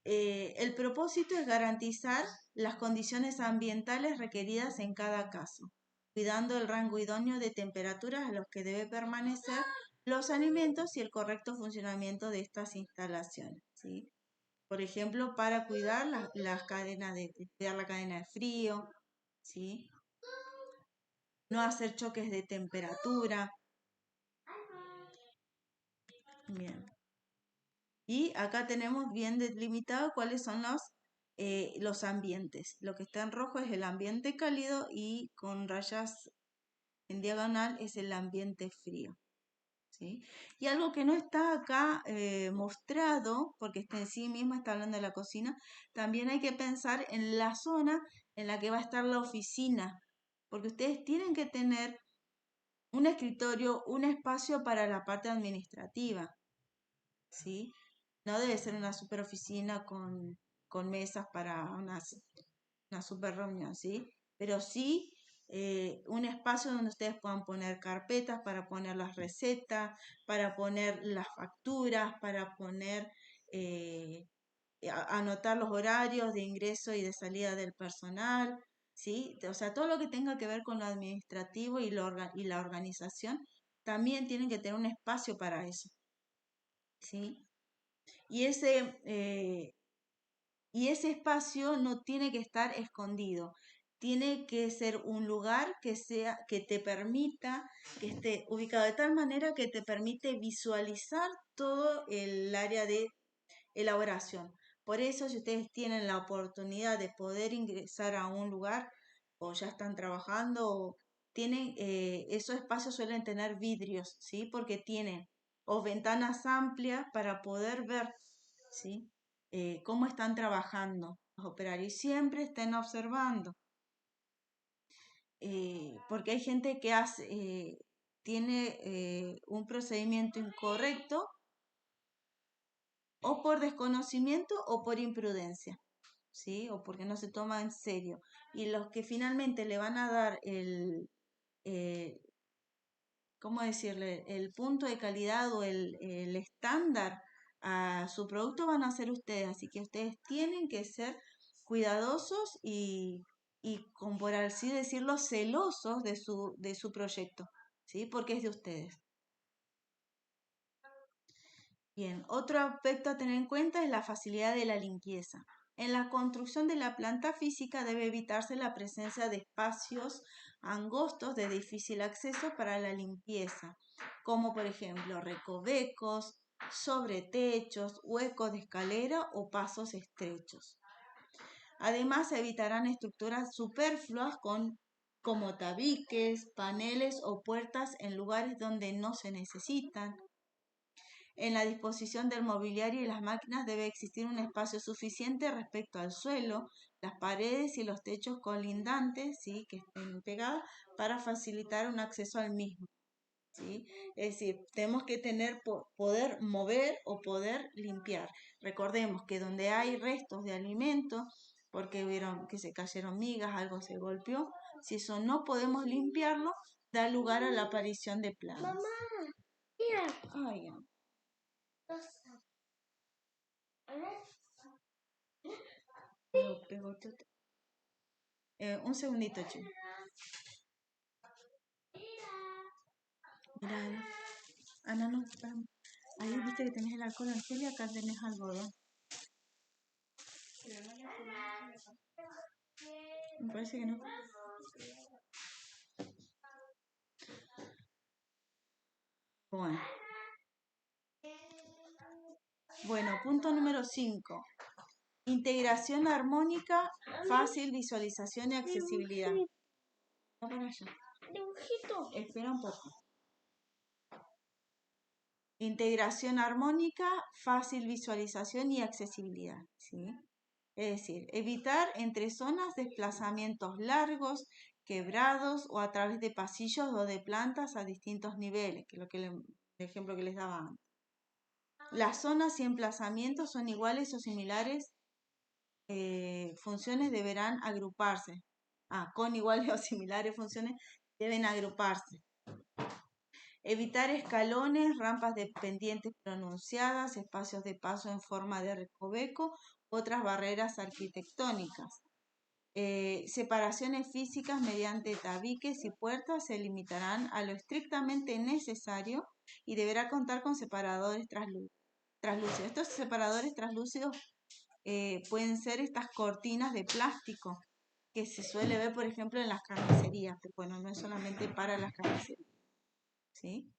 El propósito es garantizar las condiciones ambientales requeridas en cada caso, cuidando el rango idóneo de temperaturas a los que debe permanecer los alimentos y el correcto funcionamiento de estas instalaciones, ¿sí? Por ejemplo, para cuidar las cadenas cuidar la cadena de frío, ¿sí? No hacer choques de temperatura. Bien. Y acá tenemos bien delimitado cuáles son los ambientes. Lo que está en rojo es el ambiente cálido y con rayas en diagonal es el ambiente frío. ¿Sí? Y algo que no está acá mostrado, porque está en sí misma, está hablando de la cocina, también hay que pensar en la zona en la que va a estar la oficina, porque ustedes tienen que tener un escritorio, un espacio para la parte administrativa, ¿sí? No debe ser una super oficina con mesas para una super reunión, ¿sí? Pero sí un espacio donde ustedes puedan poner carpetas para poner las recetas, para poner las facturas, para poner, anotar los horarios de ingreso y de salida del personal, ¿sí? O sea, todo lo que tenga que ver con lo administrativo y la organización, también tienen que tener un espacio para eso, ¿sí? Y y ese espacio no tiene que estar escondido, tiene que ser un lugar que te permita, que esté ubicado de tal manera que te permite visualizar todo el área de elaboración. Por eso, si ustedes tienen la oportunidad de poder ingresar a un lugar o ya están trabajando, tienen, esos espacios suelen tener vidrios, ¿sí? Porque tienen o ventanas amplias para poder ver, ¿sí? Cómo están trabajando los operarios. Y siempre estén observando, porque hay gente que tiene un procedimiento incorrecto o por desconocimiento o por imprudencia, ¿sí? O porque no se toma en serio. Y los que finalmente le van a dar eh, ¿cómo decirle? El punto de calidad o el estándar a su producto van a ser ustedes. Así que ustedes tienen que ser cuidadosos y por así decirlo, celosos de su proyecto, ¿sí? Porque es de ustedes. Bien, otro aspecto a tener en cuenta es la facilidad de la limpieza. En la construcción de la planta física debe evitarse la presencia de espacios angostos de difícil acceso para la limpieza, como por ejemplo recovecos, sobretechos, huecos de escalera o pasos estrechos. Además, se evitarán estructuras superfluas como tabiques, paneles o puertas en lugares donde no se necesitan. En la disposición del mobiliario y las máquinas debe existir un espacio suficiente respecto al suelo, las paredes y los techos colindantes, ¿sí? Que estén pegados para facilitar un acceso al mismo, ¿sí? Es decir, tenemos que poder mover o poder limpiar. Recordemos que donde hay restos de alimentos, porque vieron que se cayeron migas, algo se golpeó, si eso no podemos limpiarlo, da lugar a la aparición de plagas. Mamá, mira. Ay, un segundito, chico. Mira, Ana, no, espérame. Ahí viste que tenés el alcohol en gel y acá tenés algodón. Me parece que no. Bueno. Bueno, punto número 5. Integración armónica, fácil visualización y accesibilidad. Va para allá. Espera un poco. Integración armónica, fácil visualización y accesibilidad, ¿sí? Es decir, evitar entre zonas desplazamientos largos, quebrados o a través de pasillos o de plantas a distintos niveles, que es el ejemplo que les daba antes. Las zonas y emplazamientos son iguales o similares, funciones deberán agruparse. Con iguales o similares funciones deben agruparse. Evitar escalones, rampas de pendientes pronunciadas, espacios de paso en forma de recoveco, otras barreras arquitectónicas. Separaciones físicas mediante tabiques y puertas se limitarán a lo estrictamente necesario y deberá contar con separadores translúcidos. Estos separadores translúcidos pueden ser estas cortinas de plástico que se suele ver, por ejemplo, en las carnicerías, pero bueno, no es solamente para las carnicerías, ¿sí?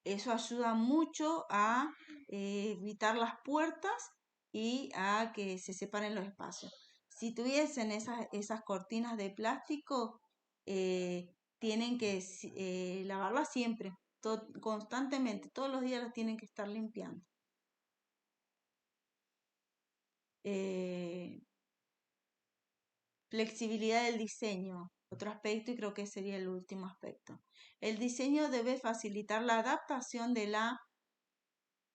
Eso ayuda mucho a evitar las puertas y a que se separen los espacios. Si tuviesen esas cortinas de plástico, tienen que lavarlas siempre, constantemente, todos los días las tienen que estar limpiando. Flexibilidad del diseño, otro aspecto y creo que sería el último aspecto. El diseño debe facilitar la adaptación de la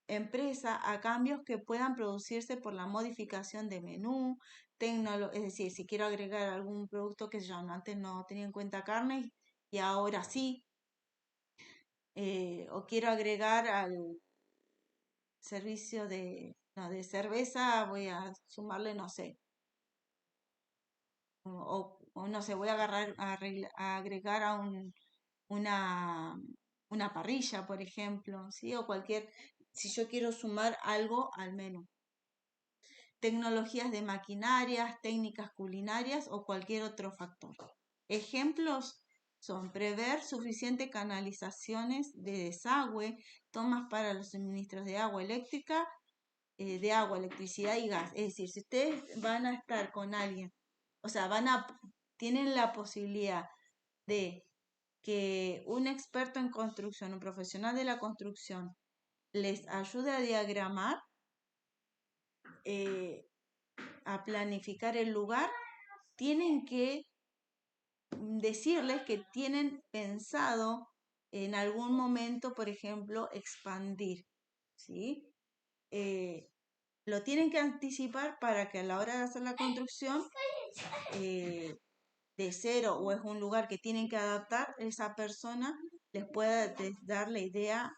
empresa a cambios que puedan producirse por la modificación de menú, es decir, si quiero agregar algún producto que yo antes no tenía en cuenta carne y ahora sí, o quiero agregar al servicio de cerveza, voy a sumarle, no sé, o no sé, voy a agarrar, a agregar a una, una parrilla, por ejemplo, ¿sí? O si yo quiero sumar algo al menú. Tecnologías de maquinarias, técnicas culinarias o cualquier otro factor. Ejemplos son prever suficientes canalizaciones de desagüe, tomas para los suministros de agua eléctrica, electricidad y gas. Es decir, si ustedes van a estar con alguien, o sea, tienen la posibilidad de que un experto en construcción, un profesional de la construcción, les ayude a diagramar, a planificar el lugar, tienen que decirles que tienen pensado en algún momento, por ejemplo, expandir, ¿sí? Lo tienen que anticipar para que a la hora de hacer la construcción de cero, o es un lugar que tienen que adaptar, esa persona les pueda dar la idea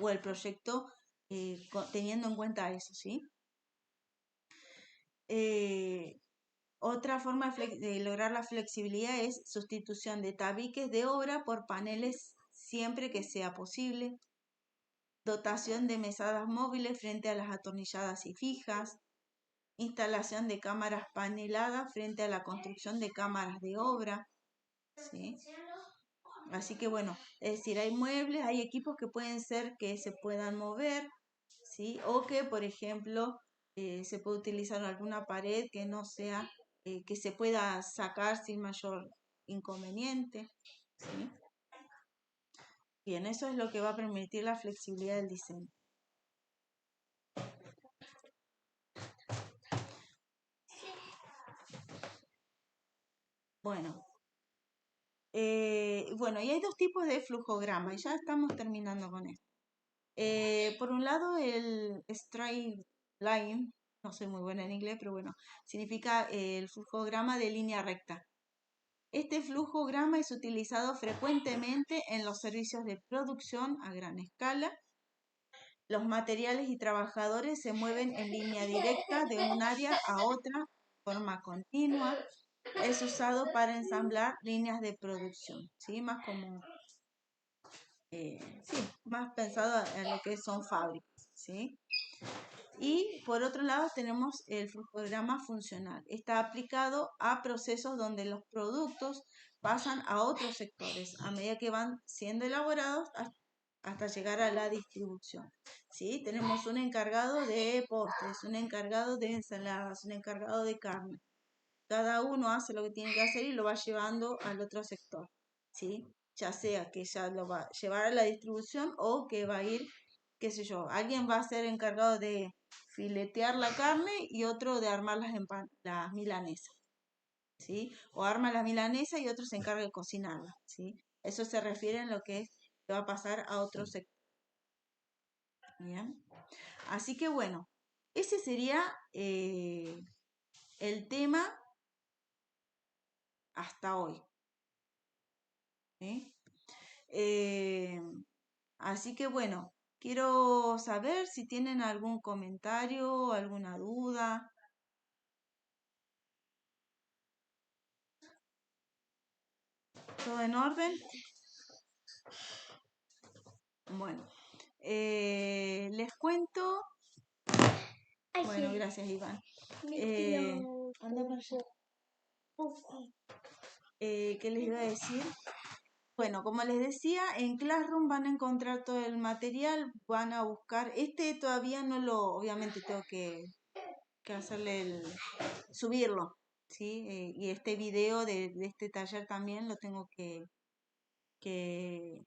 o el proyecto teniendo en cuenta eso, ¿sí? Otra forma de lograr la flexibilidad es sustitución de tabiques de obra por paneles siempre que sea posible, dotación de mesadas móviles frente a las atornilladas y fijas, instalación de cámaras paneladas frente a la construcción de cámaras de obra, ¿sí? Así que bueno, es decir, hay muebles, hay equipos que pueden ser que se puedan mover, ¿sí? O que, por ejemplo, se puede utilizar alguna pared que no sea, que se pueda sacar sin mayor inconveniente, ¿sí? Bien, eso es lo que va a permitir la flexibilidad del diseño. Bueno, bueno, y hay dos tipos de flujograma, y ya estamos terminando con esto. Por un lado, el straight line, no soy muy buena en inglés, pero bueno, significa el flujograma de línea recta. Este flujograma es utilizado frecuentemente en los servicios de producción a gran escala. Los materiales y trabajadores se mueven en línea directa de un área a otra de forma continua. Es usado para ensamblar líneas de producción, ¿sí? Más como, sí, más pensado en lo que son fábricas, ¿sí? Y por otro lado tenemos el flujograma funcional. Está aplicado a procesos donde los productos pasan a otros sectores a medida que van siendo elaborados hasta llegar a la distribución. ¿Sí? Tenemos un encargado de postres, un encargado de ensaladas, un encargado de carne. Cada uno hace lo que tiene que hacer y lo va llevando al otro sector. ¿Sí? Ya sea que ya lo va a llevar a la distribución o que va a ir, qué sé yo, alguien va a ser encargado de filetear la carne y otro de armar las milanesas, ¿sí? O arma las milanesas y otro se encarga de cocinarlas, ¿sí? Eso se refiere a lo que va a pasar a otro sector. ¿Bien? Así que bueno, ese sería el tema hasta hoy. ¿Sí? Así que bueno, quiero saber si tienen algún comentario, alguna duda. ¿Todo en orden? Bueno, les cuento. Bueno, gracias, Iván. Anda para allá. ¿Qué les iba a decir? Bueno, como les decía, en Classroom van a encontrar todo el material, van a buscar. Este todavía no obviamente tengo que hacerle subirlo, ¿sí? Y este video de este taller también lo tengo que, que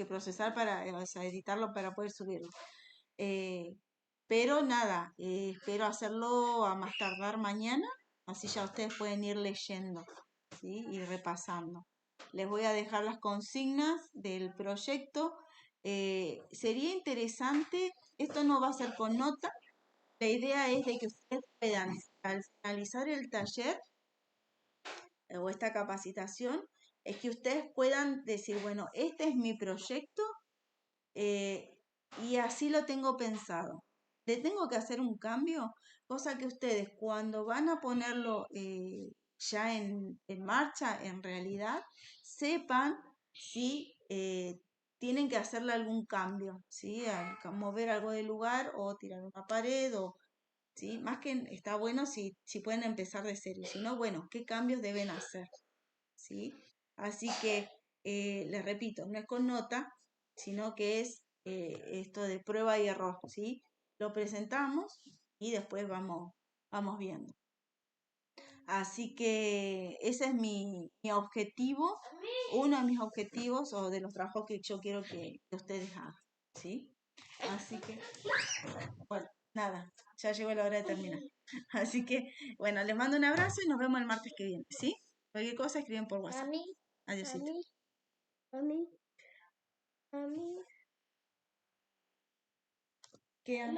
procesar o sea, editarlo para poder subirlo. Pero nada, espero hacerlo a más tardar mañana, así ya ustedes pueden ir leyendo, ¿sí? Y repasando. Les voy a dejar las consignas del proyecto. Sería interesante, esto no va a ser con nota, la idea es de que ustedes puedan, al finalizar el taller o esta capacitación, es que ustedes puedan decir, bueno, este es mi proyecto y así lo tengo pensado. le tengo que hacer un cambio, cosa que ustedes cuando van a ponerlo ya en marcha, en realidad, sepan si tienen que hacerle algún cambio, ¿sí? Mover algo del lugar o tirar una pared o, ¿sí? Más que está bueno si pueden empezar de cero, si no, bueno, ¿qué cambios deben hacer? ¿Sí? Así que, les repito, no es con nota, sino que es esto de prueba y error, ¿sí? Lo presentamos y después vamos viendo. Así que ese es mi objetivo, uno de mis objetivos o de los trabajos que yo quiero que ustedes hagan, ¿sí? Así que, bueno, nada, ya llegó la hora de terminar. Así que, bueno, les mando un abrazo y nos vemos el martes que viene, ¿sí? Cualquier cosa escriben por WhatsApp. Adiósito. ¿Qué, Ángel?